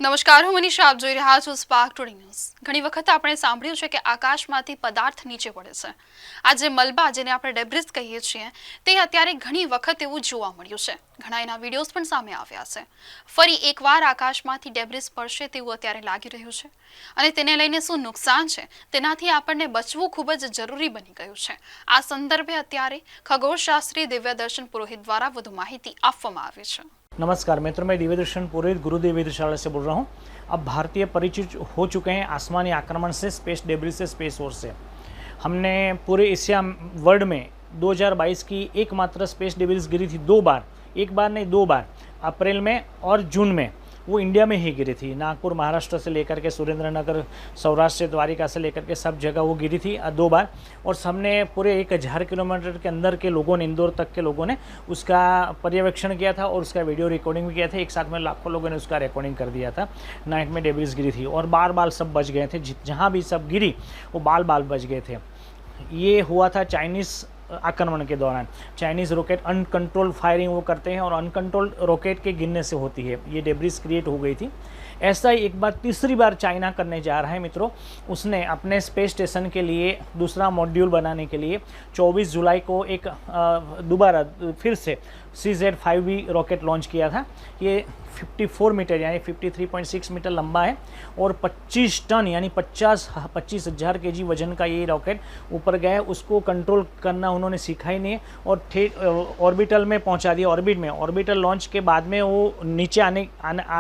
નમસ્કાર, હું મનીષા. આપ જોઈ રહ્યા છો સ્પાર્ક ટુડે ન્યૂઝ. ઘણી વખત આપણે સાંભળ્યું છે કે આકાશમાંથી પદાર્થ નીચે પડે છે. આજે મલબા, જેને આપણે ડેબ્રિસ કહીએ છીએ, તે અત્યારે ઘણી વખત એવું જોવા મળ્યું છે. ઘણા એના વિડીયોઝ પણ સામે આવ્યા છે. ફરી એકવાર આકાશમાંથી ડેબ્રિસ પડશે તેવું અત્યારે લાગી રહ્યું છે. અને તેને લઈને શું નુકસાન છે તેનાથી આપણને બચવું ખૂબ જ જરૂરી બની ગયું છે. આ સંદર્ભે અત્યારે ખગોળશાસ્ત્રી દિવ્યદર્શન પુરોહિત દ્વારા વધુ માહિતી આપવામાં આવી છે. नमस्कार मित्रों, मैं दिव्यदर्शन पुरोहित गुरुदेव वेधशाला से बोल रहा हूँ। अब भारतीय परिचित हो चुके हैं आसमानी आक्रमण से, स्पेस डेब्रिस से, स्पेस वॉर से। हमने पूरे एशिया वर्ल्ड में 2022 की एकमात्र स्पेस डेब्रिस गिरी थी 2 बार, एक बार नहीं 2 बार, अप्रैल में और जून में। वो इंडिया में ही गिरी थी। नागपुर महाराष्ट्र से लेकर के सुरेंद्रनगर, सौराष्ट्र से द्वारिका से लेकर के सब जगह वो गिरी थी 2 बार। और सबने पूरे 1000 किलोमीटर के अंदर के लोगों ने, इंदौर तक के लोगों ने उसका पर्यवेक्षण किया था और उसका वीडियो रिकॉर्डिंग भी किया था। एक साथ में लाखों लोगों ने उसका रिकॉर्डिंग कर दिया था। नाइट में डेब्रिस गिरी थी और बाल बाल सब बच गए थे। जहाँ भी सब गिरी वो बाल बाल बच गए थे। ये हुआ था चाइनीज़ आक्रमण के दौरान। चाइनीज़ रॉकेट अनकंट्रोल फायरिंग वो करते हैं और अनकंट्रोल रॉकेट के गिरने से होती है। ये डेब्रिस क्रिएट हो गई थी। ऐसा ही एक बार तीसरी बार चाइना करने जा रहा है मित्रों। उसने अपने स्पेस स्टेशन के लिए दूसरा मॉड्यूल बनाने के लिए 24 जुलाई को एक दोबारा फिर से CZ-5B रॉकेट लॉन्च किया था। ये 54 मीटर यानी 53.6 मीटर लंबा है और 25 टन यानी 25,000 kg वजन का ये रॉकेट ऊपर गया है। उसको कंट्रोल करना उन्होंने सीखा ही नहीं है और ऑर्बिटल में पहुंचा दिया। ऑर्बिटल लॉन्च के बाद में वो नीचे आ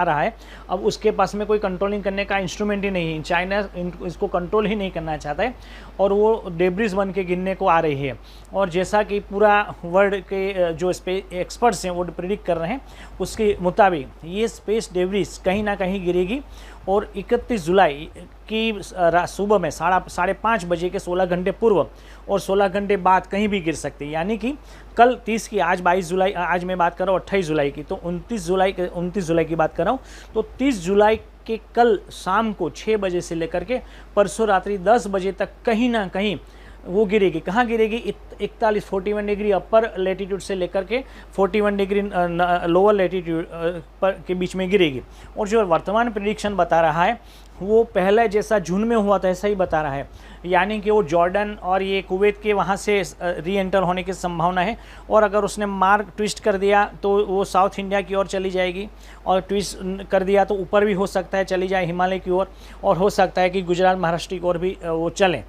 रहा है। अब उसके पास में कोई कंट्रोलिंग करने का इंस्ट्रूमेंट ही नहीं है। चाइना इसको कंट्रोल ही नहीं करना चाहता है और वो डेब्रिस बन के गिरने को आ रही है। और जैसा कि पूरा वर्ल्ड के जो स्पेस एक्सपर्ट्स हैं वो प्रिडिक्ट कर रहे हैं, उसके मुताबिक ये स्पेस डेब्रिस कहीं ना कहीं गिरेगी और 31 जुलाई की सुबह में 5:30 बजे के 16 घंटे पूर्व और 16 घंटे बाद कहीं भी गिर सकती है। यानी कि कल 30 की, आज 22 जुलाई, आज मैं बात कर रहा हूँ 28 जुलाई की, तो 29 जुलाई की बात कर रहा हूँ। तो 30 जुलाई के कल शाम को 6 बजे से लेकर के परसों रात्रि 10 बजे तक कहीं ना कहीं वो गिरेगी। कहाँ गिरेगी? 41 डिग्री अपर लेटीट्यूड से लेकर के 41 डिग्री लोअर लेटीट्यूड पर के बीच में गिरेगी। और जो वर्तमान प्रेडिक्शन बता रहा है वो पहले जैसा जून में हुआ था ऐसा ही बता रहा है। यानी कि वो जॉर्डन और ये कुवैत के वहाँ से री एंटर होने की संभावना है। और अगर उसने मार्ग ट्विस्ट कर दिया तो वो साउथ इंडिया की ओर चली जाएगी और ट्विस्ट कर दिया तो ऊपर भी हो सकता है चली जाए हिमालय की ओर, और हो सकता है कि गुजरात महाराष्ट्र की ओर भी वो चलें।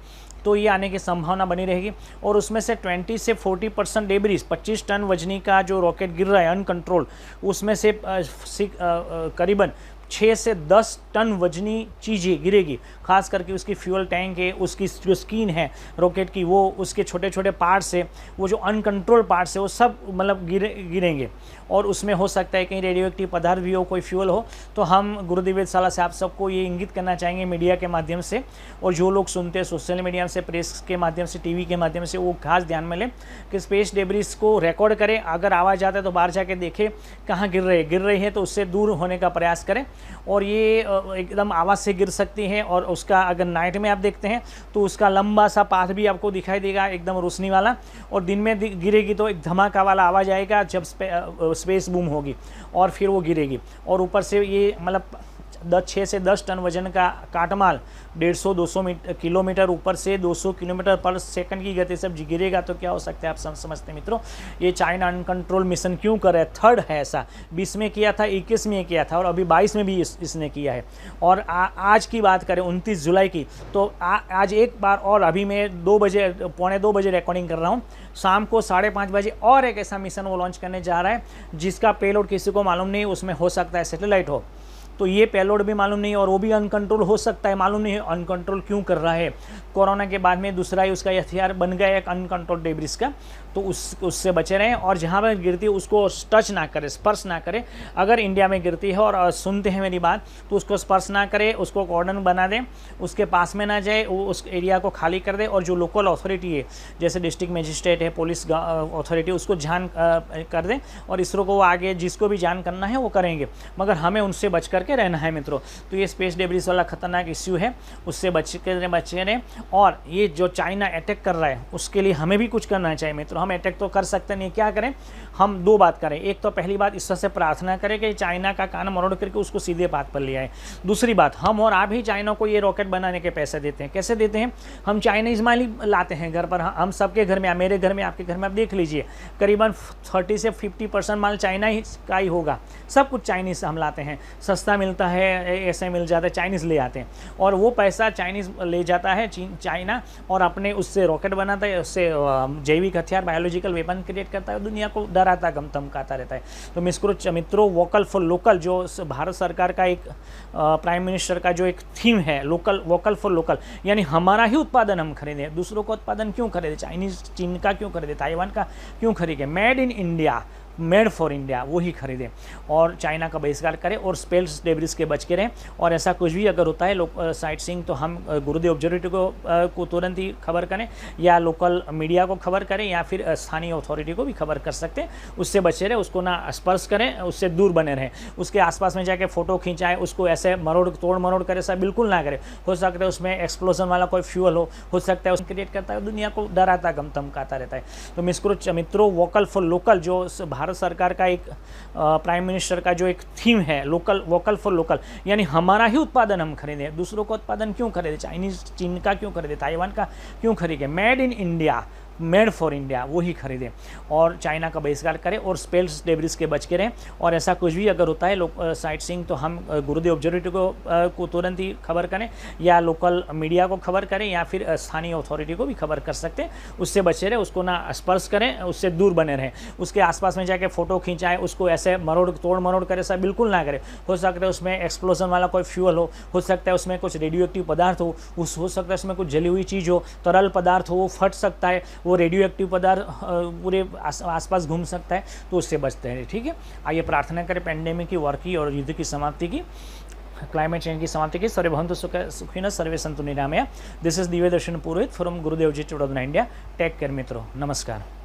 तो ये आने की संभावना बनी रहेगी। और उसमें से 20 से 40% डेब्रिस, 25 टन वजनी का जो रॉकेट गिर रहा है अनकंट्रोल, उसमें से करीबन 6 से 10 टन वजनी चीज़ें गिरेगी। खास करके उसकी फ्यूल टैंक है, उसकी जो स्किन है रॉकेट की, वो उसके छोटे छोटे पार्ट्स है, वो जो अनकंट्रोल पार्ट्स है वो सब मतलब गिरेंगे। और उसमें हो सकता है कहीं रेडियो एक्टिव पदार्थ भी हो, कोई फ्यूल हो। तो हम गुरुदेव वेधशाला से आप सबको ये इंगित करना चाहेंगे मीडिया के माध्यम से, और जो लोग सुनते हैं सोशल मीडिया से, प्रेस के माध्यम से, टीवी के माध्यम से, वो खास ध्यान में लें कि स्पेस डेब्रिस को रिकॉर्ड करें। अगर आवाज़ आता है तो बाहर जाके देखें कहाँ गिर रही है तो उससे दूर होने का प्रयास करें। और ये एकदम आवाज़ से गिर सकती है। और उसका अगर नाइट में आप देखते हैं तो उसका लंबा सा पाथ भी आपको दिखाई देगा, एकदम रोशनी वाला। और दिन में गिरेगी तो एक धमाका वाला आवाज़ आएगा जब स्पेस बूम होगी और फिर वो गिरेगी। और ऊपर से ये मतलब 6 से 10 टन वजन का काटमाल 150-200 किलोमीटर ऊपर से 200 किलोमीटर पर सेकंड की गति से गिरेगा तो क्या हो सकता है आप समझते हैं मित्रों। ये चाइना अनकंट्रोल मिशन क्यों कर रहा है? थर्ड है ऐसा। 20 में किया था, 21 में किया था और अभी 22 में भी इसने किया है। और आज की बात करें 29 जुलाई की, तो आज एक बार और, अभी मैं 2 बजे, पौने 2 बजे रिकॉर्डिंग कर रहा हूँ, शाम को 5:30 बजे और एक ऐसा मिशन वो लॉन्च करने जा रहा है जिसका पेलोड किसी को मालूम नहीं। उसमें हो सकता है सैटेलाइट हो, तो ये पेलोड भी मालूम नहीं और वो भी अनकंट्रोल हो सकता है, मालूम नहीं है अनकंट्रोल क्यों कर रहा है। कोरोना के बाद में दूसरा ही उसका हथियार बन गया एक अनकंट्रोल डेब्रिस का। तो उससे बचे रहें और जहाँ पर गिरती है उसको टच ना करें, स्पर्श ना करें। अगर इंडिया में गिरती है और सुनते हैं मेरी बात तो उसको स्पर्श ना करें, उसको कॉर्डन बना दें, उसके पास में ना जाए, वो उस एरिया को खाली कर दे। और जो लोकल अथॉरिटी है जैसे डिस्ट्रिक्ट मजिस्ट्रेट है, पुलिस अथॉरिटी, उसको जान कर दें। और इसरो को आगे जिसको भी जान करना है वो करेंगे, मगर हमें उनसे बच करके रहना है मित्रों। तो ये स्पेस डेब्रिस वाला खतरनाक इश्यू है, उससे बचे रहें। और ये जो चाइना अटैक कर रहा है उसके लिए हमें भी कुछ करना चाहिए मित्रों। हम अटैक तो कर सकते नहीं, क्या करें हम दो बात करें। एक तो पहली बात ईश्वर से प्रार्थना करें कि चाइना का कान मरोड़ करके उसको सीधे बात पर ले आए। दूसरी बात, हम और आप ही चाइना को ये रॉकेट बनाने के पैसे देते हैं। कैसे देते हैं? हम चाइनीज़ माल ही लाते हैं घर पर। हम सबके घर में, मेरे घर में, आपके घर में, आप देख लीजिए करीबन 30 से 50% माल चाइना ही का ही होगा। सब कुछ चाइनीज़ हम लाते हैं, सस्ता मिलता है, ऐसे मिल जाता है, चाइनीज़ ले आते हैं और वो पैसा चाइनीज़ ले जाता है चाइना और अपने उससे रॉकेट बनाता है, उससे जैविक हथियार बायोलॉजिकल वेपन क्रिएट करता है, दुनिया को डराता धमकाता रहता है। तो मित्रों वोकल फॉर लोकल जो भारत सरकार का एक प्राइम मिनिस्टर का जो एक थीम है, वोकल फॉर लोकल, यानी हमारा ही उत्पादन हम खरीदें, दूसरों का उत्पादन क्यों खरीदें, चाइनीज़ चीन का क्यों खरीदें, ताइवान का क्यों खरीदें, made in India, made for India वो ही खरीदें और चाइना का बहिष्कार करें और स्पेस डेब्रिस के बच के रहें। और ऐसा कुछ भी अगर होता है साइट सीइंग तो हम गुरुदेव ऑब्जर्वेटरी को तुरंत ही खबर करें या लोकल मीडिया को खबर करें या फिर स्थानीय अथॉरिटी को भी खबर कर सकते हैं। उससे बचे रहें, उसको ना स्पर्श करें, उससे दूर बने रहें, उसके आसपास में जाके फ़ोटो खींचाएं, उसको ऐसे तोड़ मरोड़ करे, ऐसा बिल्कुल ना करें। हो सकता है उसमें एक्सप्लोजन वाला कोई फ्यूल हो सकता है उसमें क्रिएट करता है, दुनिया को डराता धमकाता रहता है। तो मित्रों वोकल फॉर लोकल जो भारत सरकार का एक प्राइम मिनिस्टर का जो एक थीम है, वोकल फॉर लोकल, यानी हमारा ही उत्पादन हम खरीदें, दूसरों का उत्पादन क्यों खरीदें, चाइनीज़ चीन का क्यों खरीदें, ताइवान का क्यों खरीदें, made in India, made for India वो ही खरीदें और चाइना का बहिष्कार करें और स्पेस डेब्रिस के बच के रहें। और ऐसा कुछ भी अगर होता है साइट सीइंग तो हम गुरुदेव ऑब्जर्वेटरी को तुरंत ही खबर करें या लोकल मीडिया को खबर करें या फिर स्थानीय अथॉरिटी को भी खबर कर सकते हैं। उससे बचे रहें, उसको ना स्पर्श करें, उससे दूर बने रहें, उसके आसपास में जाके फ़ोटो खींचाएं, उसको ऐसे तोड़ मरोड़ करे, ऐसा बिल्कुल ना करें। हो सकता है उसमें एक्सप्लोजन वाला कोई फ्यूल हो सकता है उसमें कुछ रेडियो एक्टिव पदार्थ हो सकता है उसमें कुछ जली हुई चीज़ हो, तरल पदार्थ हो, वो फट सकता है, वो रेडियो एक्टिव पदार्थ पूरे आसपास घूम सकता है, तो उससे बचते हैं। ठीक है, आइए प्रार्थना करें पेंडेमिक की, वॉर की और युद्ध की समाप्ति की, क्लाइमेट चेंज की समाप्ति की। सर्वे भवन्तु सुखिनः सर्वे सन्तु निरामया। This is Divya Darshan Purohit from Gurudev ji Vadodara India. Take care मित्रों, नमस्कार।